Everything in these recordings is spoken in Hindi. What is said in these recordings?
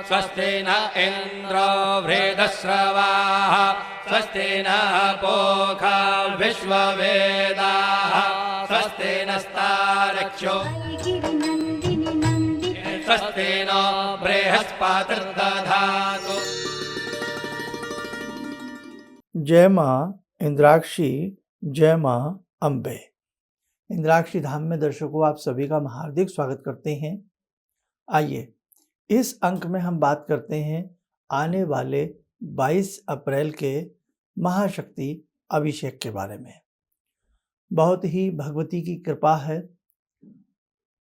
स्वस्ति न इन्द्रो वृद्धश्रवाः स्वस्ति नः पूषा विश्ववेदाः स्वस्ति नस्तार्क्ष्यो स्वस्ति नो बृहस्पतिर्दधातु। जय माँ इंद्राक्षी, जय माँ अम्बे। इंद्राक्षी धाम में दर्शकों आप सभी का हार्दिक स्वागत करते हैं। आइए इस अंक में हम बात करते हैं आने वाले 22 अप्रैल के महाशक्ति अभिषेक के बारे में। बहुत ही भगवती की कृपा है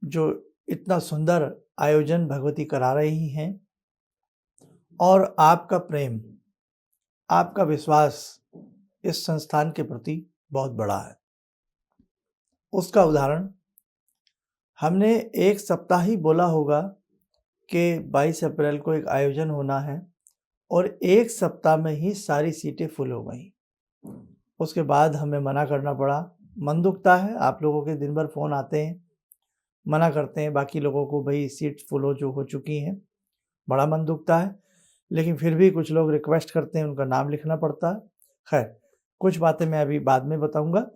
जो इतना सुंदर आयोजन भगवती करा रही हैं और आपका प्रेम, आपका विश्वास इस संस्थान के प्रति बहुत बड़ा है। उसका उदाहरण हमने एक सप्ताह ही बोला होगा कि 22 अप्रैल को एक आयोजन होना है और एक सप्ताह में ही सारी सीटें फुल हो गई। उसके बाद हमें मना करना पड़ा। मन दुखता है, आप लोगों के दिन भर फ़ोन आते हैं, मना करते हैं बाकी लोगों को, भाई सीट फुल हो चुकी हैं, बड़ा मन दुखता है। लेकिन फिर भी कुछ लोग रिक्वेस्ट करते हैं, उनका नाम लिखना पड़ता है। खैर, कुछ बातें मैं अभी बाद में बताऊंगा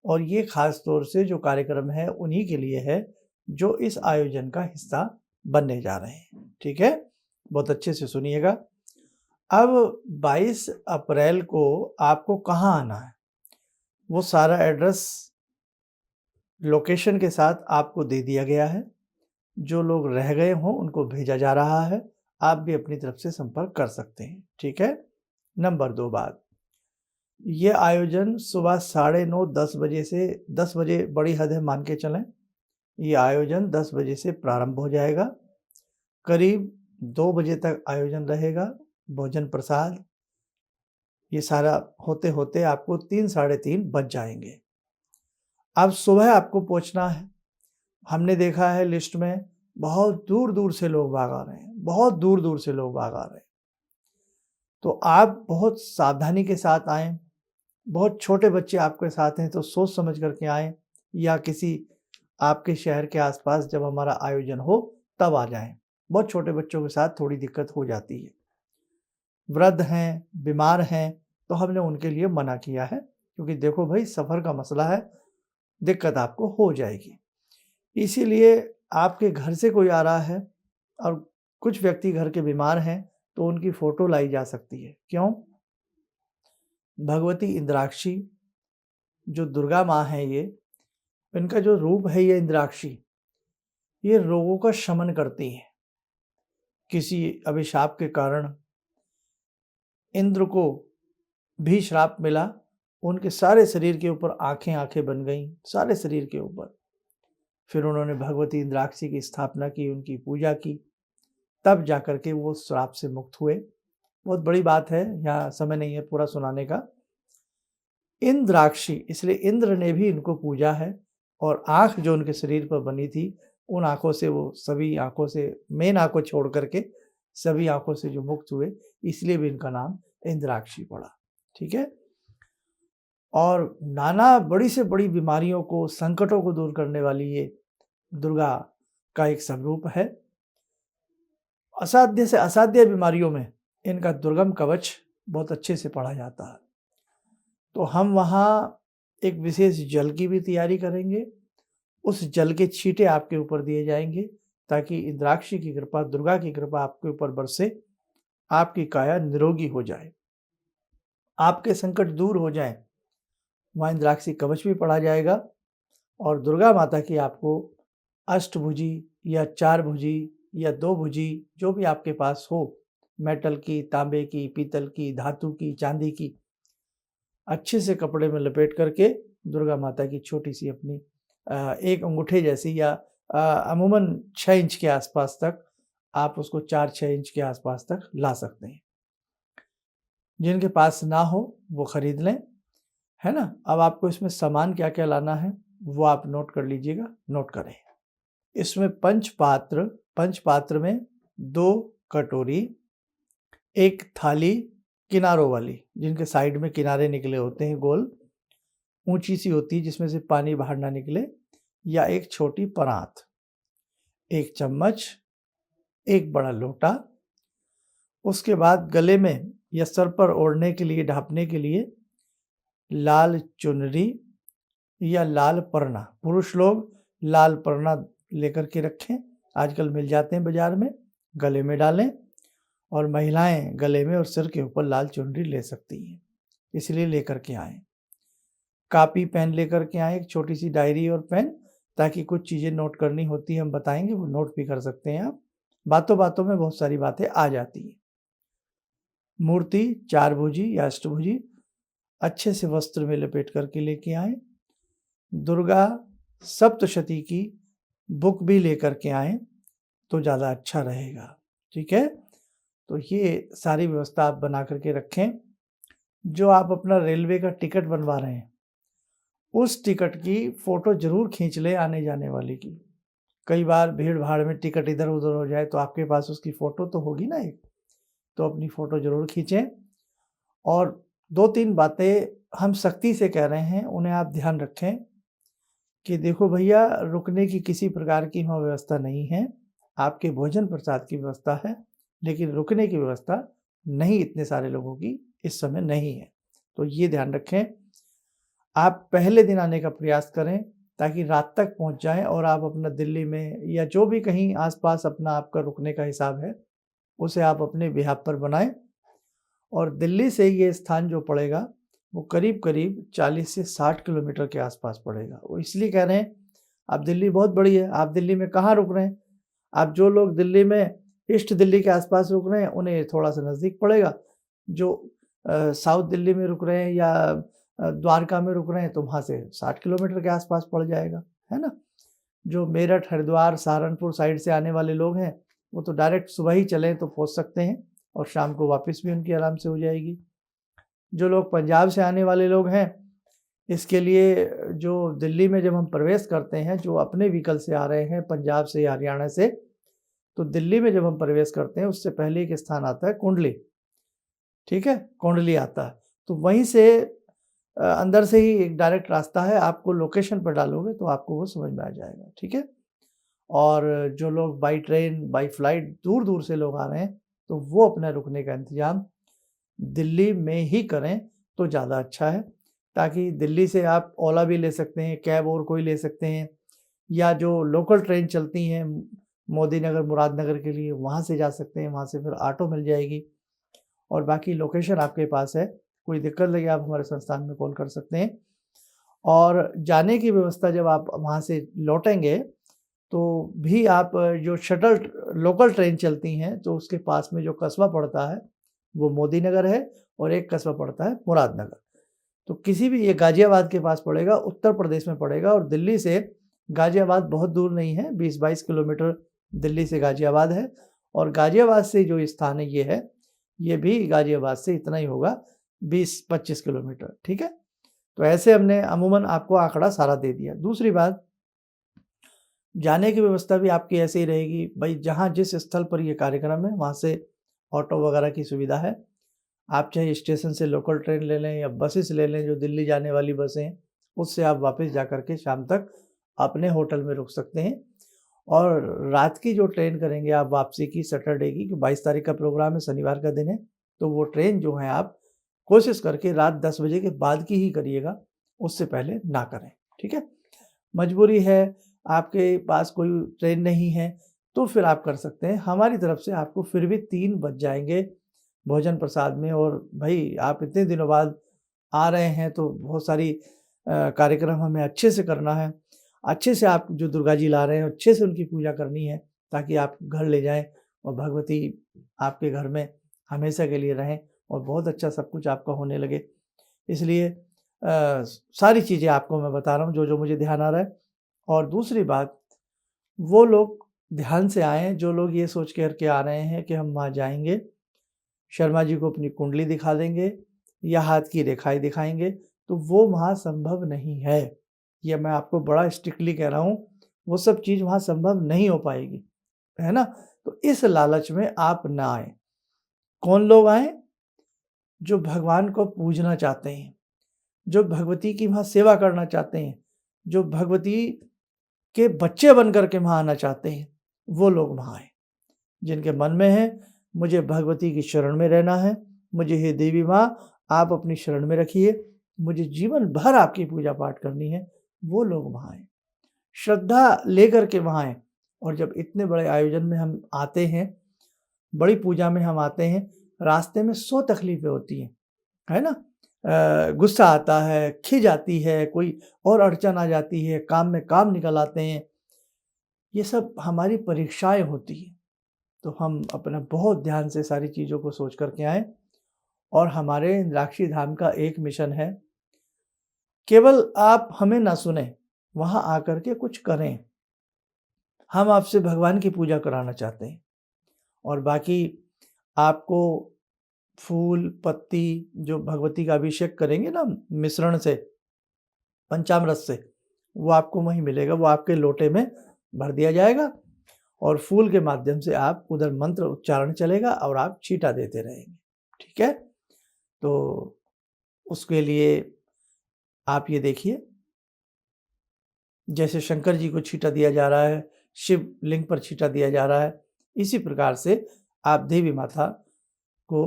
और ये ख़ास तौर से जो कार्यक्रम है उन्हीं के लिए है जो इस आयोजन का हिस्सा बनने जा रहे हैं। ठीक है, बहुत अच्छे से सुनिएगा। अब 22 अप्रैल को आपको कहाँ आना है, वो सारा एड्रेस लोकेशन के साथ आपको दे दिया गया है। जो लोग रह गए हों उनको भेजा जा रहा है, आप भी अपनी तरफ से संपर्क कर सकते हैं। ठीक है। नंबर 2 बात, ये आयोजन सुबह 9:30 10 बजे से 10 बजे बड़ी हद है मान के चलें। ये आयोजन 10 बजे से प्रारंभ हो जाएगा, करीब 2 बजे तक आयोजन रहेगा। भोजन प्रसाद ये सारा होते होते आपको 3 साढ़े 3 बज जाएंगे। अब सुबह आपको पहुंचना है। हमने देखा है लिस्ट में बहुत दूर दूर से लोग भाग आ रहे हैं, बहुत दूर दूर से लोग भाग आ रहे हैं। तो आप बहुत सावधानी के साथ आएँ। बहुत छोटे बच्चे आपके साथ हैं तो सोच समझ करके आएँ, या किसी आपके शहर के आसपास जब हमारा आयोजन हो तब आ जाएं। बहुत छोटे बच्चों के साथ थोड़ी दिक्कत हो जाती है। वृद्ध हैं, बीमार हैं, तो हमने उनके लिए मना किया है, क्योंकि देखो भाई सफ़र का मसला है, दिक्कत आपको हो जाएगी। इसीलिए आपके घर से कोई आ रहा है और कुछ व्यक्ति घर के बीमार हैं तो उनकी फ़ोटो लाई जा सकती है। क्यों? भगवती इंद्राक्षी जो दुर्गा माँ है, ये इनका जो रूप है ये इंद्राक्षी, ये रोगों का शमन करती है। किसी अभिशाप के कारण इंद्र को भी श्राप मिला, उनके सारे शरीर के ऊपर आंखें बन गईं, सारे शरीर के ऊपर। फिर उन्होंने भगवती इंद्राक्षी की स्थापना की, उनकी पूजा की, तब जाकर के वो श्राप से मुक्त हुए। बहुत बड़ी बात है, यहाँ समय नहीं है पूरा सुनाने का। इंद्राक्षी इसलिए इंद्र ने भी इनको पूजा है, और आँख जो उनके शरीर पर बनी थी उन आँखों से, वो सभी आँखों से, मेन आँख को छोड़ करके सभी आँखों से जो मुक्त हुए, इसलिए भी इनका नाम इंद्राक्षी पड़ा। ठीक है। और नाना बड़ी से बड़ी बीमारियों को, संकटों को दूर करने वाली ये दुर्गा का एक स्वरूप है। असाध्य से असाध्य बीमारियों में इनका दुर्गम कवच बहुत अच्छे से पढ़ा जाता है। तो हम वहाँ एक विशेष जल की भी तैयारी करेंगे। उस जल के छींटे आपके ऊपर दिए जाएंगे ताकि इंद्राक्षी की कृपा, दुर्गा की कृपा आपके ऊपर बरसे, आपकी काया निरोगी हो जाए, आपके संकट दूर हो जाएं। वहाँ इंद्राक्षी कवच भी पढ़ा जाएगा और दुर्गा माता की आपको अष्टभुजी या 4 भुजी या 2 भुजी जो भी आपके पास हो, मेटल की, तांबे की, पीतल की, धातु की, चांदी की, अच्छे से कपड़े में लपेट करके दुर्गा माता की छोटी सी अपनी एक अंगूठे जैसी, या अमूमन 6 इंच के आसपास तक, आप उसको 4-6 इंच के आसपास तक ला सकते हैं। जिनके पास ना हो वो खरीद लें, है ना। अब आपको इसमें सामान क्या क्या लाना है वो आप नोट कर लीजिएगा, नोट करें। इसमें पंचपात्र में 2 कटोरी, 1 थाली किनारों वाली, जिनके साइड में किनारे निकले होते हैं, गोल ऊंची सी होती है जिसमें से पानी बाहर ना निकले, या एक छोटी परात, 1 चम्मच, 1 बड़ा लोटा, उसके बाद गले में या सर पर ओढ़ने के लिए, ढाँपने के लिए लाल चुनरी या लाल परना, पुरुष लोग लाल परना लेकर के रखें, आजकल मिल जाते हैं बाजार में, गले में डालें। और महिलाएं गले में और सिर के ऊपर लाल चुनरी ले सकती हैं, इसलिए लेकर के आएँ। कापी पेन लेकर के आएँ, एक छोटी सी डायरी और पेन, ताकि कुछ चीज़ें नोट करनी होती हैं, हम बताएंगे, वो नोट भी कर सकते हैं आप। बातों बातों में बहुत सारी बातें आ जाती हैं। मूर्ति 4 भुजी या अष्टभुजी अच्छे से वस्त्र में लपेट करके लेके आएँ। दुर्गा सप्तशती की बुक भी लेकर के आएँ तो ज़्यादा अच्छा रहेगा, ठीक है। तो ये सारी व्यवस्था आप बना करके रखें। जो आप अपना रेलवे का टिकट बनवा रहे हैं, उस टिकट की फ़ोटो ज़रूर खींच लें, आने जाने वाली की। कई बार भीड़ भाड़ में टिकट इधर उधर हो जाए तो आपके पास उसकी फ़ोटो तो होगी ना एक, तो अपनी फ़ोटो ज़रूर खींचें। और 2-3 बातें हम सख्ती से कह रहे हैं, उन्हें आप ध्यान रखें कि देखो भैया, रुकने की किसी प्रकार की वहाँ व्यवस्था नहीं है, आपके भोजन प्रसाद की व्यवस्था है, लेकिन रुकने की व्यवस्था नहीं, इतने सारे लोगों की इस समय नहीं है। तो ये ध्यान रखें। आप पहले दिन आने का प्रयास करें ताकि रात तक पहुँच जाएँ और आप अपना दिल्ली में या जो भी कहीं आस-पास अपना आपका रुकने का हिसाब है, उसे आप अपने बिहाफ़ पर बनाएँ। और दिल्ली से ये स्थान जो पड़ेगा, वो करीब-करीब 40 से 60 किलोमीटर के आसपास पड़ेगा। वो इसलिए कह रहे हैं, अब दिल्ली बहुत बड़ी है, आप दिल्ली में कहाँ रुक रहे हैं? आप जो लोग दिल्ली में ईस्ट दिल्ली के आसपास रुक रहे हैं, उन्हें थोड़ा-सा नज़दीक पड़ेगा। जो साउथ दिल्ली में रुक रहे हैं या द्वारका में रुक रहे हैं, तो वहाँ से 60 किलोमीटर के आसपास पड़ जाएगा, है ना? जो मेरठ, हरिद्वार, सहारनपुर साइड से आने वाले लोग हैं, वो तो डायरेक्ट सुबह ही चलें तो पहुँच सकते हैं और शाम को वापस भी उनकी आराम से हो जाएगी। जो लोग पंजाब से आने वाले लोग हैं, इसके लिए जो दिल्ली में जब हम प्रवेश करते हैं, जो अपने व्हीकल से आ रहे हैं पंजाब से या हरियाणा से, तो दिल्ली में जब हम प्रवेश करते हैं, उससे पहले एक स्थान आता है कुंडली, ठीक है? कुंडली आता है, तो वहीं से अंदर से ही एक डायरेक्ट रास्ता है, आपको लोकेशन पर डालोगे तो आपको वो समझ में आ जाएगा, ठीक है? और जो लोग बाई ट्रेन, बाई फ्लाइट दूर-दूर से लोग आ रहे हैं, तो वो अपना रुकने का इंतज़ाम दिल्ली में ही करें तो ज़्यादा अच्छा है, ताकि दिल्ली से आप ओला भी ले सकते हैं, कैब और कोई ले सकते हैं, या जो लोकल ट्रेन चलती हैं मोदी नगर, मुरादनगर के लिए, वहाँ से जा सकते हैं, वहाँ से फिर ऑटो मिल जाएगी। और बाकी लोकेशन आपके पास है, कोई दिक्कत लगे आप हमारे संस्थान में कॉल कर सकते हैं। और जाने की व्यवस्था जब आप वहाँ से लौटेंगे, तो भी आप जो शटल लोकल ट्रेन चलती हैं, तो उसके पास में जो कस्बा पड़ता है, वो मोदी नगर है और एक कस्बा पड़ता है मुरादनगर। तो किसी भी, ये गाज़ियाबाद के पास पड़ेगा, उत्तर प्रदेश में पड़ेगा, और दिल्ली से गाज़ियाबाद बहुत दूर नहीं है, 20-22 किलोमीटर दिल्ली से गाज़ियाबाद है। और गाज़ियाबाद से जो स्थान है ये है, ये भी गाज़ियाबाद से इतना ही होगा, 20-25 किलोमीटर, ठीक है? तो ऐसे हमने अमूमन आपको आंकड़ा सारा दे दिया। दूसरी बात, जाने की व्यवस्था भी आपकी ऐसे ही रहेगी भाई, जहाँ जिस स्थल पर ये कार्यक्रम है, वहाँ से ऑटो वगैरह की सुविधा है। आप चाहे स्टेशन से लोकल ट्रेन ले लें या बसेस ले लें, जो दिल्ली जाने वाली बसें हैं, उससे आप वापस जा कर के शाम तक अपने होटल में रुक सकते हैं। और रात की जो ट्रेन करेंगे आप वापसी की, सैटरडे की, 22 तारीख का प्रोग्राम है, शनिवार का दिन है, तो वो ट्रेन जो है आप कोशिश करके रात 10 बजे के बाद की ही करिएगा, उससे पहले ना करें, ठीक है? मजबूरी है, आपके पास कोई ट्रेन नहीं है, तो फिर आप कर सकते हैं। हमारी तरफ से आपको फिर भी 3 बज जाएँगे भोजन प्रसाद में। और भाई, आप इतने दिनों बाद आ रहे हैं, तो बहुत सारी कार्यक्रम हमें अच्छे से करना है। अच्छे से आप जो दुर्गा जी ला रहे हैं, अच्छे से उनकी पूजा करनी है, ताकि आप घर ले जाएँ और भगवती आपके घर में हमेशा के लिए रहें और बहुत अच्छा सब कुछ आपका होने लगे। इसलिए सारी चीज़ें आपको मैं बता रहा हूँ, जो मुझे ध्यान आ रहा है। और दूसरी बात, वो लोग ध्यान से आएँ जो लोग ये सोच कर के आ रहे हैं कि हम वहाँ जाएँगे, शर्मा जी को अपनी कुंडली दिखा देंगे या हाथ की रेखाएँ दिखाएँगे, तो वो वहाँ संभव नहीं है। ये मैं आपको बड़ा स्ट्रिक्टली कह रहा हूँ, वो सब चीज़ वहाँ संभव नहीं हो पाएगी, है ना? तो इस लालच में आप ना आएँ। कौन लोग आएँ? जो भगवान को पूजना चाहते हैं, जो भगवती की वहाँ सेवा करना चाहते हैं, जो भगवती के बच्चे बन कर के वहाँ आना चाहते हैं, वो लोग वहाँ आएँ। जिनके मन में है मुझे भगवती की शरण में रहना है, मुझे हे देवी माँ आप अपनी शरण में रखिए, मुझे जीवन भर आपकी पूजा पाठ करनी है, वो लोग वहाँ आएँ। श्रद्धा लेकर के वहाँ आएँ। और जब इतने बड़े आयोजन में हम आते हैं, बड़ी पूजा में हम आते हैं, रास्ते में 100 तकलीफ़ें होती हैं, है ना? गुस्सा आता है, खिज आती है, कोई और अड़चन आ जाती है, काम में काम निकल आते हैं। ये सब हमारी परीक्षाएँ होती हैं। तो हम अपना बहुत ध्यान से सारी चीज़ों को सोच कर के आएँ। और हमारे इंद्राक्षी धाम का एक मिशन है, केवल आप हमें ना सुनें, वहाँ आकर के कुछ करें। हम आपसे भगवान की पूजा कराना चाहते हैं। और बाकी आपको फूल, पत्ती जो भगवती का अभिषेक करेंगे ना मिश्रण से, पंचामृत से, वो आपको वहीं मिलेगा, वो आपके लोटे में भर दिया जाएगा और फूल के माध्यम से आप उधर मंत्र उच्चारण चलेगा और आप छींटा देते रहेंगे, ठीक है? तो उसके लिए आप ये देखिए, जैसे शंकर जी को छींटा दिया जा रहा है, शिव लिंग पर छींटा दिया जा रहा है, इसी प्रकार से आप देवी माता को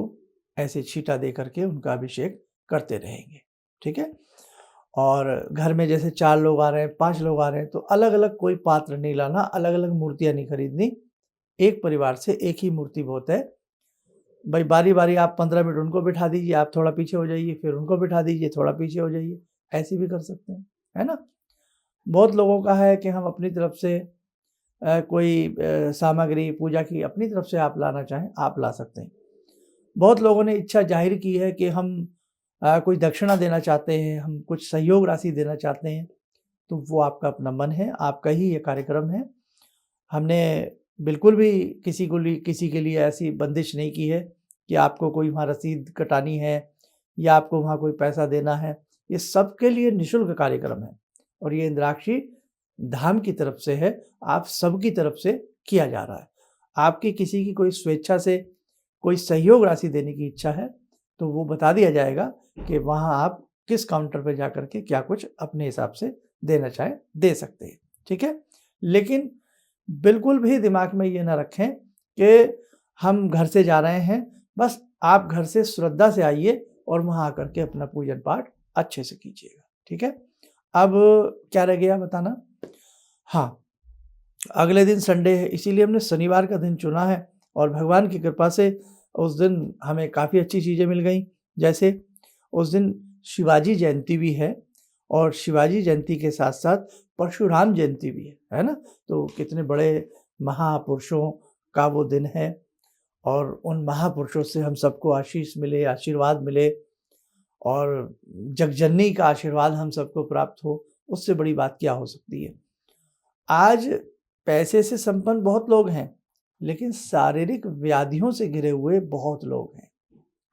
ऐसे छींटा दे करके उनका अभिषेक करते रहेंगे, ठीक है? और घर में जैसे 4 लोग आ रहे हैं, 5 लोग आ रहे हैं, तो अलग-अलग कोई पात्र नहीं लाना, अलग-अलग मूर्तियाँ नहीं खरीदनी। एक परिवार से एक ही मूर्ति बहुत है। भाई बारी-बारी आप 15 मिनट उनको बिठा दीजिए, आप थोड़ा पीछे हो जाइए, फिर उनको बिठा दीजिए, थोड़ा पीछे हो जाइए, ऐसे भी कर सकते हैं, है ना? बहुत लोगों का है कि हम अपनी तरफ से कोई सामग्री पूजा की अपनी तरफ से आप लाना चाहें, आप ला सकते हैं। बहुत लोगों ने इच्छा ज़ाहिर की है कि हम कोई दक्षिणा देना चाहते हैं, हम कुछ सहयोग राशि देना चाहते हैं, तो वो आपका अपना मन है, आपका ही ये कार्यक्रम है। हमने बिल्कुल भी किसी के लिए ऐसी बंदिश नहीं की है कि आपको कोई वहाँ रसीद कटानी है या आपको वहाँ कोई पैसा देना है। ये सबके लिए निःशुल्क कार्यक्रम है और ये इंद्राक्षी धाम की तरफ से है, आप सबकी तरफ से किया जा रहा है। आपकी किसी की कोई स्वेच्छा से कोई सहयोग राशि देने की इच्छा है, तो वो बता दिया जाएगा कि वहाँ आप किस काउंटर पे जाकर के क्या कुछ अपने हिसाब से देना चाहें, दे सकते हैं, ठीक है? लेकिन बिल्कुल भी दिमाग में ये ना रखें कि हम घर से जा रहे हैं, बस आप घर से श्रद्धा से आइए और वहाँ आकर के अपना पूजन पाठ अच्छे से कीजिएगा, ठीक है? अब क्या रह गया बताना? हाँ, अगले दिन संडे है, इसीलिए हमने शनिवार का दिन चुना है और भगवान की कृपा से उस दिन हमें काफ़ी अच्छी चीज़ें मिल गईं। जैसे उस दिन शिवाजी जयंती भी है और शिवाजी जयंती के साथ-साथ परशुराम जयंती भी है ना? तो कितने बड़े महापुरुषों का वो दिन है और उन महापुरुषों से हम सबको आशीष मिले, आशीर्वाद मिले और जगजननी का आशीर्वाद हम सबको प्राप्त हो, उससे बड़ी बात क्या हो सकती है? आज पैसे से संपन्न बहुत लोग हैं, लेकिन शारीरिक व्याधियों से घिरे हुए बहुत लोग हैं।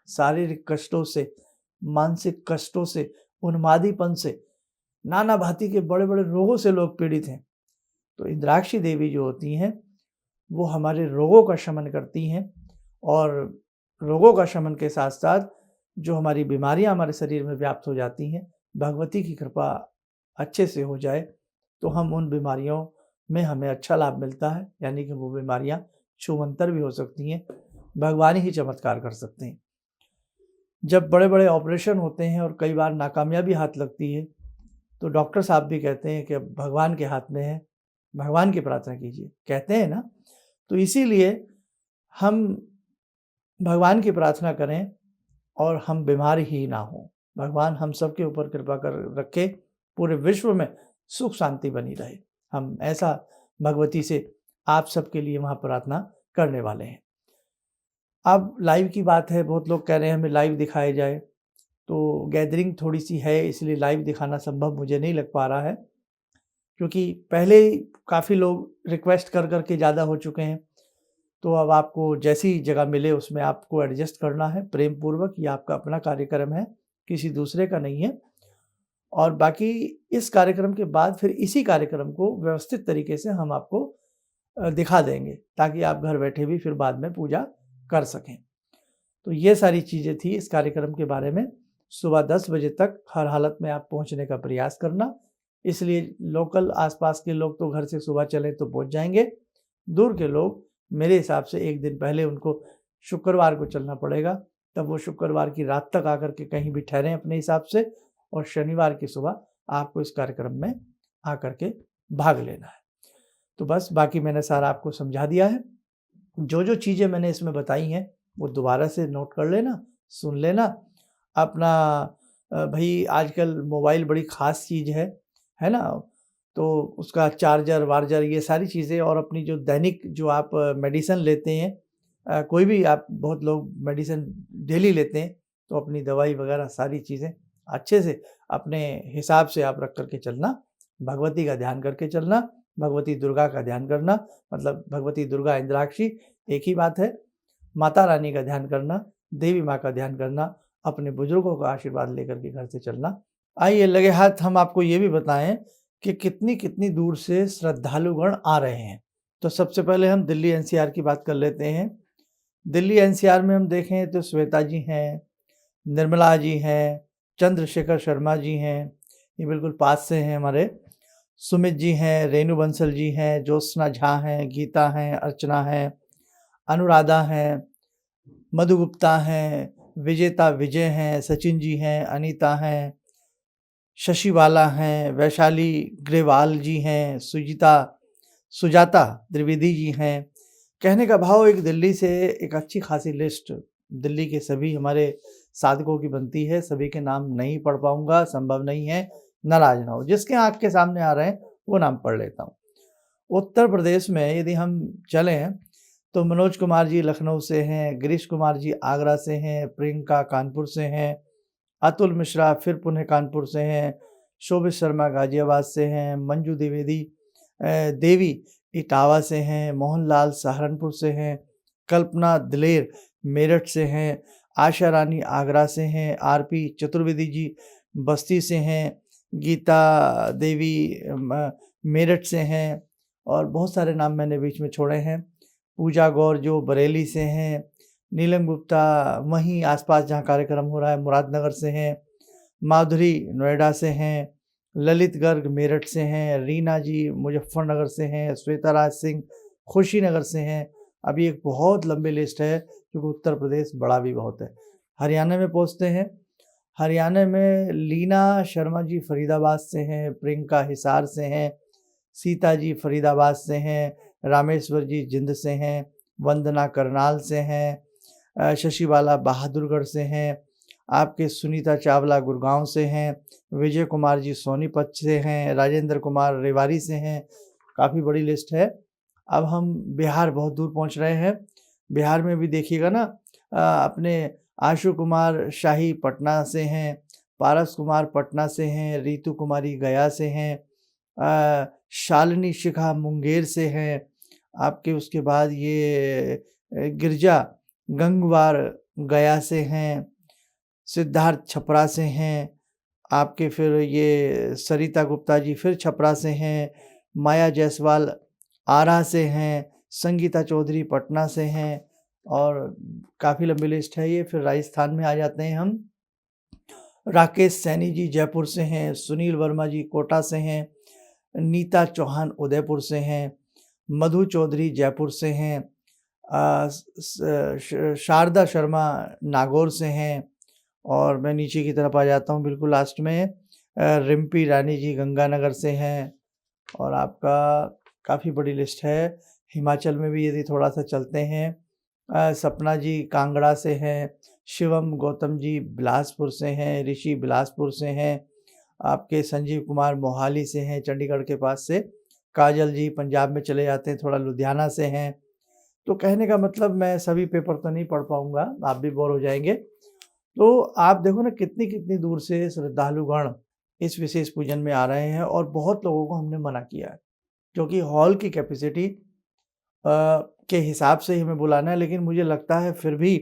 शारीरिक कष्टों से, मानसिक कष्टों से, उन्मादीपन से, नाना भांति के बड़े-बड़े रोगों से लोग पीड़ित हैं। तो इंद्राक्षी देवी जो होती हैं, वो हमारे रोगों का शमन करती हैं और रोगों का शमन के साथ-साथ जो हमारी बीमारियां हमारे शरीर में व्याप्त हो जाती हैं, भगवती की कृपा अच्छे से हो जाए, तो हम उन बीमारियों में हमें अच्छा लाभ मिलता है, यानी कि वो बीमारियां छूमंतर भी हो सकती हैं, भगवान ही चमत्कार कर सकते हैं। जब बड़े-बड़े ऑपरेशन होते हैं और कई बार नाकामयाबी हाथ लगती है, तो डॉक्टर साहब भी कहते हैं कि अब भगवान के हाथ में है, भगवान की प्रार्थना कीजिए, कहते हैं ना? तो इसीलिए हम भगवान की प्रार्थना करें और हम बीमार ही ना हों। भगवान हम सबके ऊपर कृपा कर रखे, पूरे विश्व में सुख शांति बनी रहे। हम ऐसा भगवती से आप सबके लिए वहाँ प्रार्थना करने वाले हैं। अब लाइव की बात है, बहुत लोग कह रहे हैं हमें लाइव दिखाया जाए, तो गैदरिंग थोड़ी-सी है इसलिए लाइव दिखाना संभव मुझे नहीं लग पा रहा है, क्योंकि पहले ही काफ़ी लोग रिक्वेस्ट कर के ज़्यादा हो चुके हैं। तो अब आपको जैसी जगह मिले उसमें आपको एडजस्ट करना है प्रेम पूर्वक, ये आपका अपना कार्यक्रम है, किसी दूसरे का नहीं है। और बाकी इस कार्यक्रम के बाद फिर इसी कार्यक्रम को व्यवस्थित तरीके से हम आपको दिखा देंगे, ताकि आप घर बैठे भी फिर बाद में पूजा कर सकें। तो ये सारी चीज़ें थी इस कार्यक्रम के बारे में। सुबह 10 बजे तक हर हालत में आप पहुंचने का प्रयास करना, इसलिए लोकल आसपास के लोग तो घर से सुबह चलें तो पहुंच जाएंगे, दूर के लोग मेरे हिसाब से एक दिन पहले उनको शुक्रवार को चलना पड़ेगा, तब वो शुक्रवार की रात तक आकर के कहीं भी ठहरें अपने हिसाब से, और शनिवार की सुबह आपको इस कार्यक्रम में आकर के भाग लेना है। तो बस बाकी मैंने सारा आपको समझा दिया है। जो चीज़ें मैंने इसमें बताई हैं वो दोबारा से नोट कर लेना, सुन लेना। अपना भई आजकल मोबाइल बड़ी ख़ास चीज़ है ना? तो उसका चार्जर वार्जर ये सारी चीज़ें, और अपनी जो दैनिक जो आप मेडिसिन लेते हैं, कोई भी आप, बहुत लोग मेडिसिन डेली लेते हैं, तो अपनी दवाई वगैरह सारी चीज़ें अच्छे से अपने हिसाब से आप रख कर के चलना। भगवती का ध्यान करके चलना, भगवती दुर्गा का ध्यान करना, मतलब भगवती दुर्गा इंद्राक्षी एक ही बात है। माता रानी का ध्यान करना, देवी माँ का ध्यान करना, अपने बुजुर्गों का आशीर्वाद लेकर के घर से चलना। आइए लगे हाथ हम आपको ये भी बताएं कि कितनी दूर से श्रद्धालुगण आ रहे हैं। तो सबसे पहले हम दिल्ली एनसीआर की बात कर लेते हैं। दिल्ली एनसीआर में हम देखें तो श्वेता जी हैं, निर्मला जी हैं, चंद्रशेखर शर्मा जी हैं, ये बिल्कुल पास से हैं हमारे, सुमित जी हैं, रेणु बंसल जी हैं, ज्योत्सना झा हैं, गीता हैं, अर्चना हैं, अनुराधा हैं, मधु गुप्ता हैं, विजेता विजय हैं, सचिन जी हैं, अनीता हैं, शशिबाला हैं, वैशाली ग्रेवाल जी हैं, सुजाता त्रिवेदी जी हैं। कहने का भाव एक दिल्ली से एक अच्छी खासी लिस्ट दिल्ली के सभी हमारे साधकों की बनती है। सभी के नाम नहीं पढ़ पाऊंगा, संभव नहीं है, नाराज ना हो। जिसके आँख के सामने आ रहे हैं वो नाम पढ़ लेता हूँ। उत्तर प्रदेश में यदि हम चलें तो मनोज कुमार जी लखनऊ से हैं, गिरीश कुमार जी आगरा से हैं, प्रियंका कानपुर से हैं, अतुल मिश्रा फिर पुनः कानपुर से हैं, शोभित शर्मा गाजियाबाद से हैं, मंजू देवी इटावा से हैं, मोहनलाल सहारनपुर से हैं, कल्पना दिलेर मेरठ से हैं, आशा रानी आगरा से हैं, आरपी चतुर्वेदी जी बस्ती से हैं, गीता देवी मेरठ से हैं, और बहुत सारे नाम मैंने बीच में छोड़े हैं। पूजा गौर जो बरेली से हैं, नीलम गुप्ता वहीं आसपास जहाँ कार्यक्रम हो रहा है मुरादनगर से हैं, माधुरी नोएडा से हैं, ललित गर्ग मेरठ से हैं, रीना जी मुजफ्फरनगर से हैं, श्वेता राज सिंह खुशीनगर से हैं। अभी एक बहुत लंबी लिस्ट है क्योंकि उत्तर प्रदेश बड़ा भी बहुत है। हरियाणा में पहुँचते हैं। हरियाणा में लीना शर्मा जी फरीदाबाद से हैं, प्रियंका हिसार से हैं, सीता जी फरीदाबाद से हैं, रामेश्वर जी जिंद से हैं, वंदना करनाल से हैं, शशिबाला बहादुरगढ़ से हैं, आपके सुनीता चावला गुड़गांव से हैं, विजय कुमार जी सोनीपत से हैं, राजेंद्र कुमार रेवाड़ी से हैं। काफ़ी बड़ी लिस्ट है। अब हम बिहार बहुत दूर पहुंच रहे हैं। बिहार में भी देखिएगा ना, अपने आशु कुमार शाही पटना से हैं, पारस कुमार पटना से हैं, रीतू कुमारी गया से हैं, शालिनी शिखा मुंगेर से हैं, आपके उसके बाद ये गिरजा गंगवार गया से हैं, सिद्धार्थ छपरा से हैं, आपके फिर ये सरिता गुप्ता जी फिर छपरा से हैं, माया जायसवाल आरा से हैं, संगीता चौधरी पटना से हैं, और काफ़ी लंबी लिस्ट है ये। फिर राजस्थान में आ जाते हैं हम। राकेश सैनी जी जयपुर से हैं, सुनील वर्मा जी कोटा से हैं, नीता चौहान उदयपुर से हैं, मधु चौधरी जयपुर से हैं, शारदा शर्मा नागौर से हैं, और मैं नीचे की तरफ आ जाता हूँ बिल्कुल लास्ट में, रिम्पी रानी जी गंगानगर से हैं, और आपका काफ़ी बड़ी लिस्ट है। हिमाचल में भी यदि थोड़ा सा चलते हैं, सपना जी कांगड़ा से हैं, शिवम गौतम जी बिलासपुर से हैं, ऋषि बिलासपुर से हैं, आपके संजीव कुमार मोहाली से हैं चंडीगढ़ के पास से, काजल जी पंजाब में चले जाते हैं, थोड़ा लुधियाना से हैं। तो कहने का मतलब मैं सभी पेपर तो नहीं पढ़ पाऊँगा, आप भी बोर हो जाएंगे। तो आप देखो ना कितनी दूर से श्रद्धालुगण इस विशेष पूजन में आ रहे हैं, और बहुत लोगों को हमने मना किया है क्योंकि हॉल की कैपेसिटी के हिसाब से ही हमें बुलाना है। लेकिन मुझे लगता है फिर भी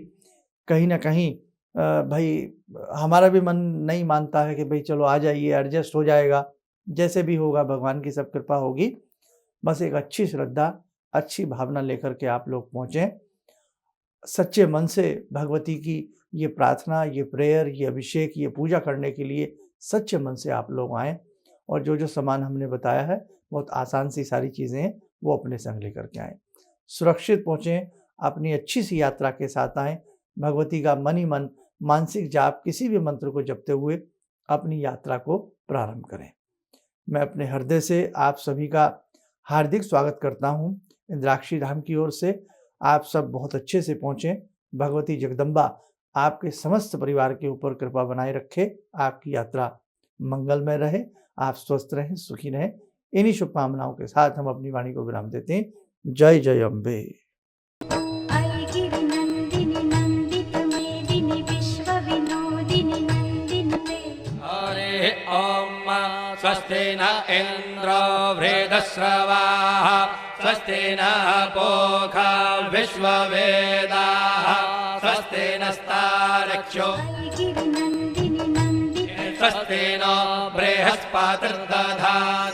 कहीं ना कहीं भाई हमारा भी मन नहीं मानता है कि भाई चलो आ जाइए, एडजस्ट हो जाएगा, जैसे भी होगा भगवान की सब कृपा होगी। बस एक अच्छी श्रद्धा, अच्छी भावना लेकर के आप लोग पहुँचें, सच्चे मन से भगवती की ये प्रार्थना, ये प्रेयर, ये अभिषेक, ये पूजा करने के लिए सच्चे मन से आप लोग आएँ, और जो सामान हमने बताया है बहुत आसान सी सारी चीज़ें हैं वो अपने संग लेकर के आएँ। सुरक्षित पहुँचें, अपनी अच्छी सी यात्रा के साथ आएं। भगवती का मन ही मन मानसिक जाप किसी भी मंत्र को जपते हुए अपनी यात्रा को प्रारंभ करें। मैं अपने हृदय से आप सभी का हार्दिक स्वागत करता हूं। इंद्राक्षी धाम की ओर से आप सब बहुत अच्छे से पहुंचे। भगवती जगदम्बा आपके समस्त परिवार के ऊपर कृपा बनाए रखे, आपकी यात्रा मंगलमय रहे, आप स्वस्थ रहें, सुखी रहें। इन्हीं शुभकामनाओं के साथ हम अपनी वाणी को विराम देते हैं। जय जय अम्बे। आई गिरिनन्दिनि नन्दित मेदिनि विश्वविनोदिनि नन्दिनुते। हरे ॐ स्वस्ति न इन्द्रो वृद्धश्रवाः स्वस्ति न पूषा विश्ववेदाः स्वस्ति नस्तार्क्ष्यो आई गिरिनन्दिनि नन्दित स्वस्ति नो बृहस्पतिर्दधातु